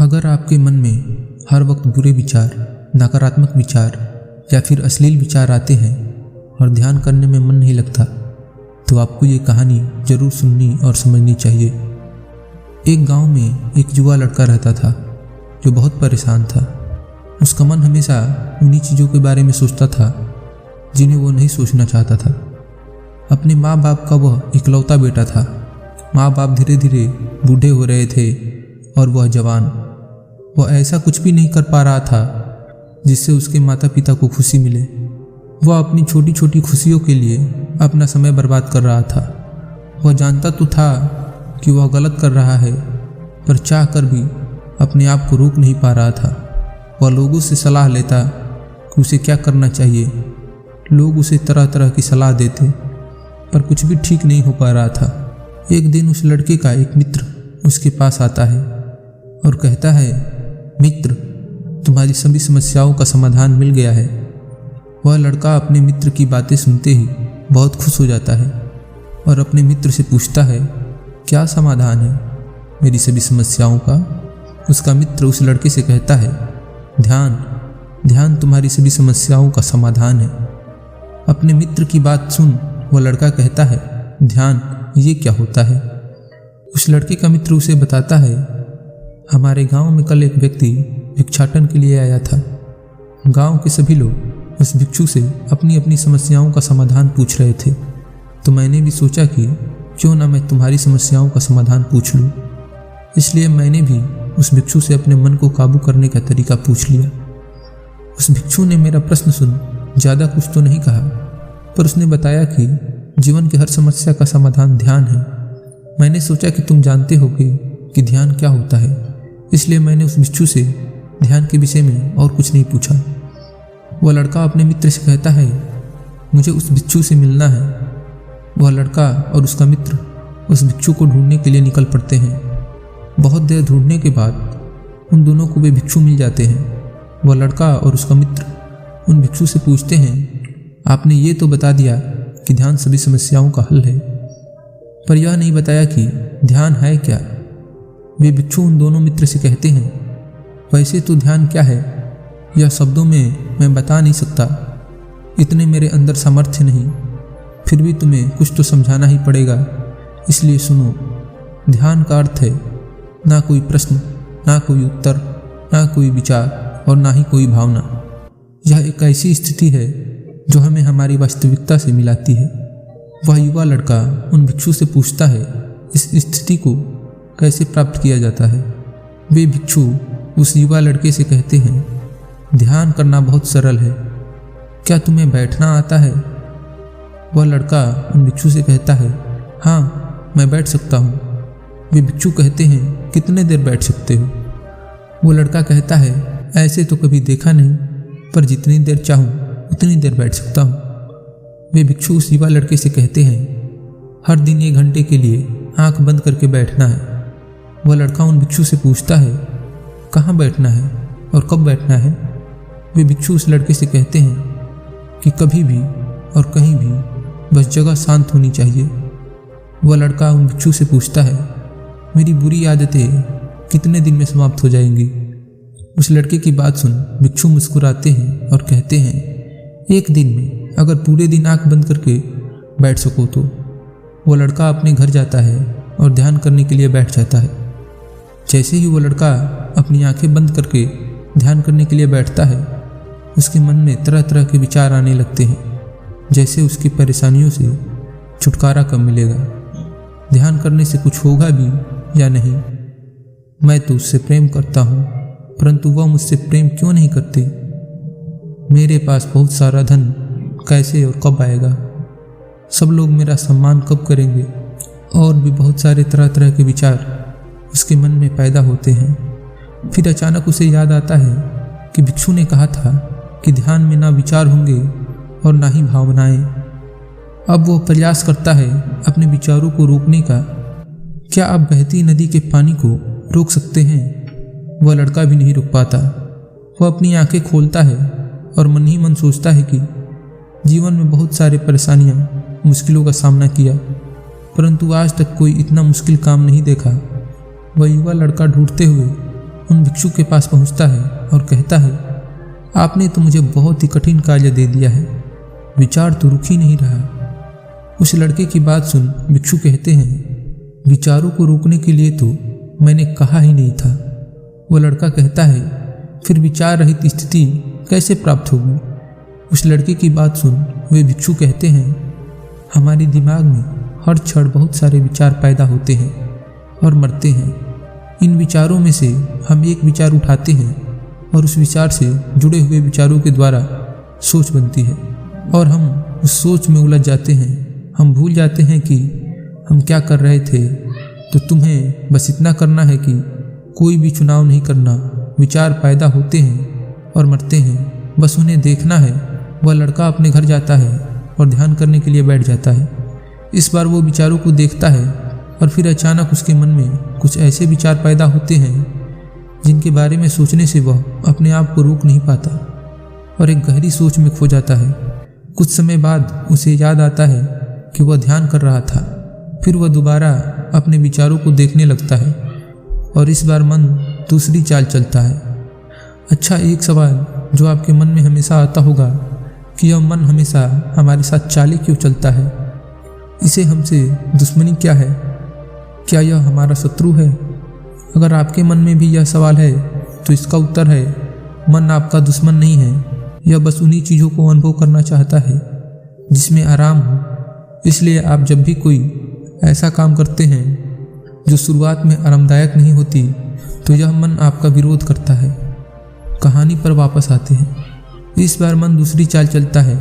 अगर आपके मन में हर वक्त बुरे विचार, नकारात्मक विचार या फिर अश्लील विचार आते हैं और ध्यान करने में मन नहीं लगता, तो आपको ये कहानी जरूर सुननी और समझनी चाहिए। एक गांव में एक युवा लड़का रहता था जो बहुत परेशान था। उसका मन हमेशा उन्हीं चीज़ों के बारे में सोचता था जिन्हें वो नहीं सोचना चाहता था। अपने माँ बाप का वह इकलौता बेटा था। माँ बाप धीरे धीरे बूढ़े हो रहे थे और वह जवान। वह ऐसा कुछ भी नहीं कर पा रहा था जिससे उसके माता पिता को खुशी मिले। वह अपनी छोटी छोटी खुशियों के लिए अपना समय बर्बाद कर रहा था। वह जानता तो था कि वह गलत कर रहा है, पर चाह कर भी अपने आप को रोक नहीं पा रहा था। वह लोगों से सलाह लेता कि उसे क्या करना चाहिए। लोग उसे तरह तरह की सलाह देते, पर कुछ भी ठीक नहीं हो पा रहा था। एक दिन उस लड़के का एक मित्र उसके पास आता है और कहता है, मित्र, तुम्हारी सभी समस्याओं का समाधान मिल गया है। वह लड़का अपने मित्र की बातें सुनते ही बहुत खुश हो जाता है और अपने मित्र से पूछता है, क्या समाधान है मेरी सभी समस्याओं का? उसका मित्र उस लड़के से कहता है, ध्यान, ध्यान तुम्हारी सभी समस्याओं का समाधान है। अपने मित्र की बात सुन वह लड़का कहता है, ध्यान ये क्या होता है? उस लड़के का मित्र उसे बताता है, हमारे गांव में कल एक व्यक्ति भिक्षाटन के लिए आया था। गांव के सभी लोग उस भिक्षु से अपनी अपनी समस्याओं का समाधान पूछ रहे थे, तो मैंने भी सोचा कि क्यों ना मैं तुम्हारी समस्याओं का समाधान पूछ लूँ। इसलिए मैंने भी उस भिक्षु से अपने मन को काबू करने का तरीका पूछ लिया। उस भिक्षु ने मेरा प्रश्न सुन ज़्यादा कुछ तो नहीं कहा, पर उसने बताया कि जीवन की हर समस्या का समाधान ध्यान है। मैंने सोचा कि तुम जानते होगे कि ध्यान क्या होता है, इसलिए मैंने उस भिक्षु से ध्यान के विषय में और कुछ नहीं पूछा। वह लड़का अपने मित्र से कहता है, मुझे उस भिक्षु से मिलना है। वह लड़का और उसका मित्र उस भिक्षु को ढूंढने के लिए निकल पड़ते हैं। बहुत देर ढूंढने के बाद उन दोनों को वे भिक्षु मिल जाते हैं। वह लड़का और उसका मित्र उन भिक्षु से पूछते हैं, आपने ये तो बता दिया कि ध्यान सभी समस्याओं का हल है, पर यह नहीं बताया कि ध्यान है क्या। वे भिक्षु उन दोनों मित्र से कहते हैं, वैसे तो ध्यान क्या है यह शब्दों में मैं बता नहीं सकता, इतने मेरे अंदर सामर्थ्य नहीं, फिर भी तुम्हें कुछ तो समझाना ही पड़ेगा, इसलिए सुनो। ध्यान का अर्थ है ना कोई प्रश्न, ना कोई उत्तर, ना कोई विचार और ना ही कोई भावना। यह एक ऐसी स्थिति है जो हमें हमारी वास्तविकता से मिलाती है। वह युवा लड़का उन भिक्षु से पूछता है, इस स्थिति को कैसे प्राप्त किया जाता है? वे भिक्षु उस युवा लड़के से कहते हैं, ध्यान करना बहुत सरल है, क्या तुम्हें बैठना आता है? वह लड़का उन भिक्षु से कहता है, हाँ मैं बैठ सकता हूँ। वे भिक्षु कहते हैं, कितने देर बैठ सकते हो? वो लड़का कहता है, ऐसे तो कभी देखा नहीं, पर जितनी देर चाहूँ उतनी देर बैठ सकता हूँ। वे भिक्षु उस युवा लड़के से कहते हैं, हर दिन 1 घंटे के लिए आंख बंद करके बैठना है। वह लड़का उन भिक्षु से पूछता है, कहाँ बैठना है और कब बैठना है? वे भिक्षु उस लड़के से कहते हैं कि कभी भी और कहीं भी, बस जगह शांत होनी चाहिए। वह लड़का उन भिक्षु से पूछता है, मेरी बुरी आदतें कितने दिन में समाप्त हो जाएंगी? उस लड़के की बात सुन भिक्षु मुस्कुराते हैं और कहते हैं, 1 दिन में अगर पूरे दिन आंख बंद करके बैठ सको तो। वो लड़का अपने घर जाता है और ध्यान करने के लिए बैठ जाता है। जैसे ही वो लड़का अपनी आंखें बंद करके ध्यान करने के लिए बैठता है, उसके मन में तरह तरह के विचार आने लगते हैं, जैसे उसकी परेशानियों से छुटकारा कब मिलेगा, ध्यान करने से कुछ होगा भी या नहीं, मैं तो उससे प्रेम करता हूँ, परंतु वह मुझसे प्रेम क्यों नहीं करते, मेरे पास बहुत सारा धन कैसे और कब आएगा, सब लोग मेरा सम्मान कब करेंगे, और भी बहुत सारे तरह तरह के विचार उसके मन में पैदा होते हैं। फिर अचानक उसे याद आता है कि भिक्षु ने कहा था कि ध्यान में ना विचार होंगे और ना ही भावनाएं। अब वह प्रयास करता है अपने विचारों को रोकने का। क्या आप बहती नदी के पानी को रोक सकते हैं? वह लड़का भी नहीं रुक पाता। वह अपनी आंखें खोलता है और मन ही मन सोचता है कि जीवन में बहुत सारे परेशानियां, मुश्किलों का सामना किया, परंतु आज तक कोई इतना मुश्किल काम नहीं देखा। वह युवा लड़का ढूंढते हुए उन भिक्षु के पास पहुंचता है और कहता है, आपने तो मुझे बहुत ही कठिन कार्य दे दिया है, विचार तो रुक ही नहीं रहा। उस लड़के की बात सुन भिक्षु कहते हैं, विचारों को रोकने के लिए तो मैंने कहा ही नहीं था। वो लड़का कहता है, फिर विचार रहित स्थिति कैसे प्राप्त होगी? उस लड़के की बात सुन वे भिक्षु कहते हैं, हमारे दिमाग में हर क्षण बहुत सारे विचार पैदा होते हैं और मरते हैं। इन विचारों में से हम एक विचार उठाते हैं और उस विचार से जुड़े हुए विचारों के द्वारा सोच बनती है और हम उस सोच में उलझ जाते हैं। हम भूल जाते हैं कि हम क्या कर रहे थे। तो तुम्हें बस इतना करना है कि कोई भी चुनाव नहीं करना। विचार पैदा होते हैं और मरते हैं, बस उन्हें देखना है। वह लड़का अपने घर जाता है और ध्यान करने के लिए बैठ जाता है। इस बार वो विचारों को देखता है और फिर अचानक उसके मन में कुछ ऐसे विचार पैदा होते हैं जिनके बारे में सोचने से वह अपने आप को रोक नहीं पाता और एक गहरी सोच में खो जाता है। कुछ समय बाद उसे याद आता है कि वह ध्यान कर रहा था। फिर वह दोबारा अपने विचारों को देखने लगता है और इस बार मन दूसरी चाल चलता है। अच्छा, एक सवाल जो आपके मन में हमेशा आता होगा कि यह मन हमेशा हमारे साथ चालें क्यों चलता है? इसे हमसे दुश्मनी क्या है? क्या यह हमारा शत्रु है? अगर आपके मन में भी यह सवाल है तो इसका उत्तर है, मन आपका दुश्मन नहीं है। यह बस उन्हीं चीज़ों को अनुभव करना चाहता है जिसमें आराम हो। इसलिए आप जब भी कोई ऐसा काम करते हैं जो शुरुआत में आरामदायक नहीं होती तो यह मन आपका विरोध करता है। कहानी पर वापस आते हैं। इस बार मन दूसरी चाल चलता है।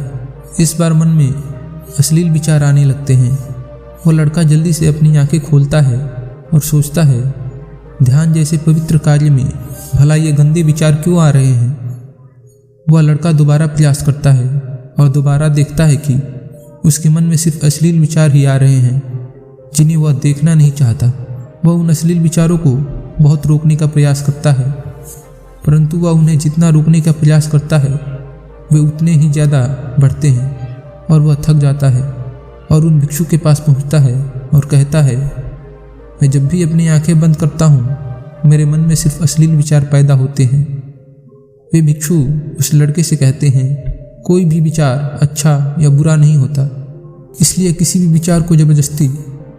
इस बार मन में अश्लील विचार आने लगते हैं। वो लड़का जल्दी से अपनी आंखें खोलता है और सोचता है, ध्यान जैसे पवित्र कार्य में भला ये गंदे विचार क्यों आ रहे हैं? वह लड़का दोबारा प्रयास करता है और दोबारा देखता है कि उसके मन में सिर्फ अश्लील विचार ही आ रहे हैं जिन्हें वह देखना नहीं चाहता। वह उन अश्लील विचारों को बहुत रोकने का प्रयास करता है, परंतु वह उन्हें जितना रोकने का प्रयास करता है वे उतने ही ज़्यादा बढ़ते हैं और वह थक जाता है और उन भिक्षु के पास पहुंचता है और कहता है, मैं जब भी अपनी आंखें बंद करता हूँ मेरे मन में सिर्फ अश्लील विचार पैदा होते हैं। वे भिक्षु उस लड़के से कहते हैं, कोई भी विचार अच्छा या बुरा नहीं होता, इसलिए किसी भी विचार को जबरदस्ती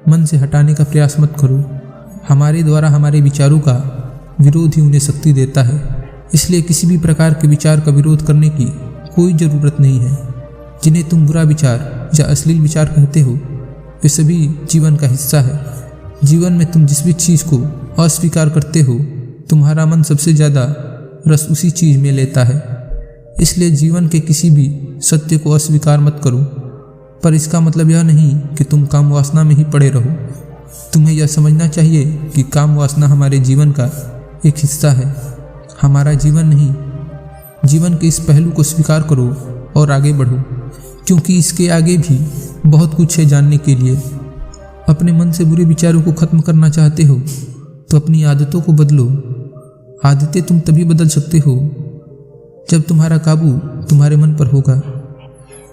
मन से हटाने का प्रयास मत करो। हमारे द्वारा हमारे विचारों का विरोध ही उन्हें शक्ति देता है। इसलिए किसी भी प्रकार के विचार का विरोध करने की कोई ज़रूरत नहीं है। जिन्हें तुम बुरा विचार या अश्लील विचार कहते हो वे सभी जीवन का हिस्सा है। जीवन में तुम जिस भी चीज़ को अस्वीकार करते हो तुम्हारा मन सबसे ज़्यादा रस उसी चीज़ में लेता है। इसलिए जीवन के किसी भी सत्य को अस्वीकार मत करो, पर इसका मतलब यह नहीं कि तुम काम वासना में ही पड़े रहो। तुम्हें यह समझना चाहिए कि काम वासना हमारे जीवन का एक हिस्सा है, हमारा जीवन नहीं। जीवन के इस पहलू को स्वीकार करो और आगे बढ़ो, क्योंकि इसके आगे भी बहुत कुछ है जानने के लिए। अपने मन से बुरे विचारों को खत्म करना चाहते हो तो अपनी आदतों को बदलो। आदतें तुम तभी बदल सकते हो जब तुम्हारा काबू तुम्हारे मन पर होगा,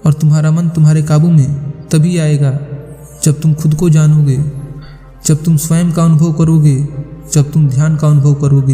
और तुम्हारा मन तुम्हारे काबू में तभी आएगा जब तुम खुद को जानोगे, जब तुम स्वयं का अनुभव करोगे, जब तुम ध्यान का अनुभव करोगे।